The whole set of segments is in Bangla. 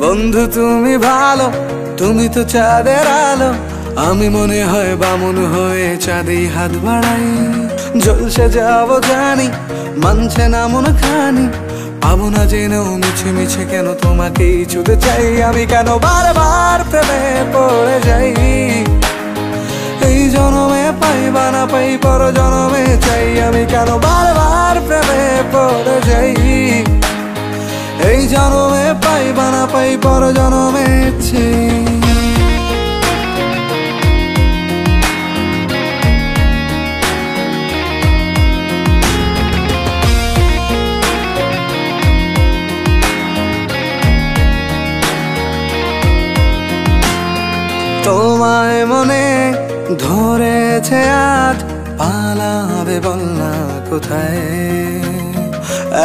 বন্ধু তুমি ভালো, তুমি তো চাঁদের আলো। আমি মনে হয় বামুন হয়ে চাঁদে হাত বাড়াই। জলসে যাবো জানি, মানছে না মন খানি। পাবো না জেনেও মিছে মিছে কেন তোমাকেই ছুতে চাই। আমি কেন বারবার প্রেমে পড়ে যাই। এই জনমে পাই বা না পাই, পর জনমে চাই। আমি কেন বারবার প্রেমে পড়ে যাই। এই জনমে পাই বা না পাই, পর জনমে চাই। তোমায় মনে ধরেছে আজ, পালাবে বল না কোথায়।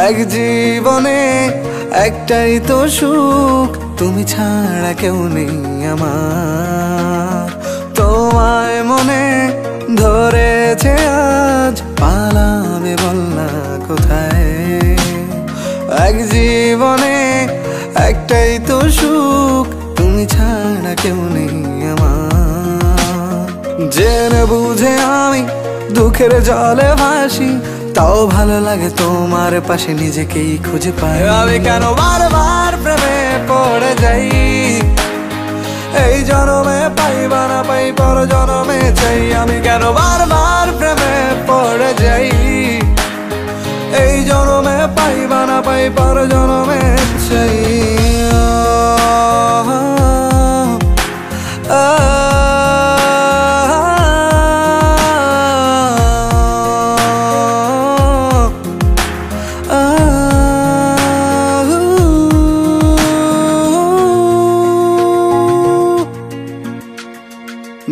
এক জীবনে একটাই তো সুখ, তুমি ছাড়া কেউ নেই আমার। তোমায় মনে ধরেছে আজ, পালাবে বল না কোথায়। এক জীবনে একটাই তো সুখ, তুমি ছাড়া কেউ নেই আমার। জেনে বুঝে আমি দুঃখের জলে ভাসি, তাও ভালো লাগে তোমার পাশে নিজেকেই খুঁজে পাই। আমি কেন বারবার প্রেমে পড়ে যাই। এই জনমে পাই বা না পাই, পর জনমে চাই। আমি কেন বারবার প্রেমে পড়ে যাই। এই জনমে পাই বা না পাই, পর জনমে চাই।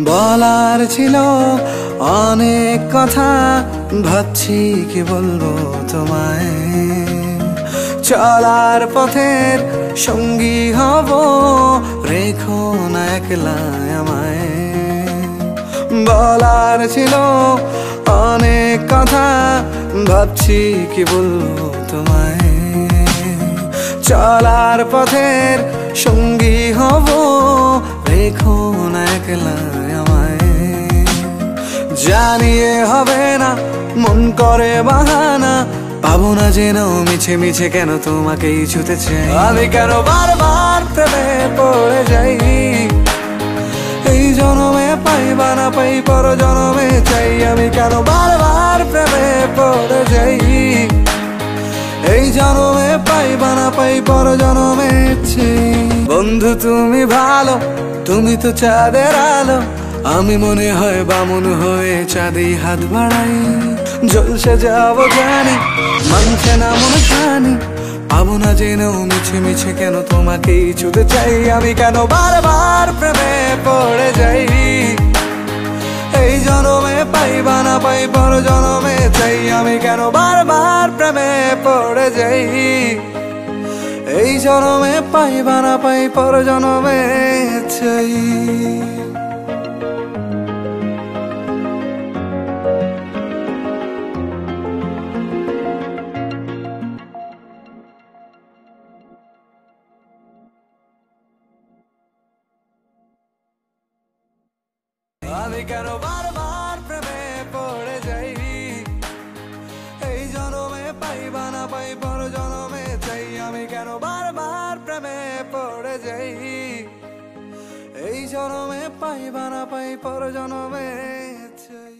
বলার ছিল অনেক কথা, ভাবছি কি বলবো তোমায়। চলার পথের সঙ্গী হব, রেখো না একলা আমায়। বলার ছিল অনেক কথা, ভাবছি কি বলবো তোমায়। চলার পথের সঙ্গী হব, রেখো না একলা আমায়। জানিয়ে হবে না, মন করে বাহানা। পাবো না জেনেও মিছে মিছে কেন তোমাকেই ছুতে চাই। আমি কেন বারবার প্রেমে পড়ে যাই। এই জনমে পাই বা না পাই, পর জনমে চাই। আমি কেন বারবার প্রেমে পড়ে যাই। এই জনমে পাই বা না পাই, পর জনমে চাই। বন্ধু তুমি ভালো, তুমি তো চাঁদের আলো। আমি মনে হয় বামুন হয়ে চাঁদে হাত বাড়াই। জলসে যাবো জানি, মানছে না মন খানি। পাবো না জেনেও মিছে মিছে কেন তোমাকেই ছুতে চাই। আমি কেন বারবার প্রেমে পড়ে যাই। এই জনমে পাই বা না পাই, পর জনমে চাই। আমি কেন বারবার প্রেমে পড়ে যাই। এই জনমে পাই বা না পাই, পর জনমে চাই। আমি কেন বারবার প্রেমে পড়ে যাই। এই জনমে পাই বা না পাই, পর জনমে চাই। আমি কেন বারবার প্রেমে পড়ে যাই। এই জনমে পাই বা না পাই, পর জনমে চাই।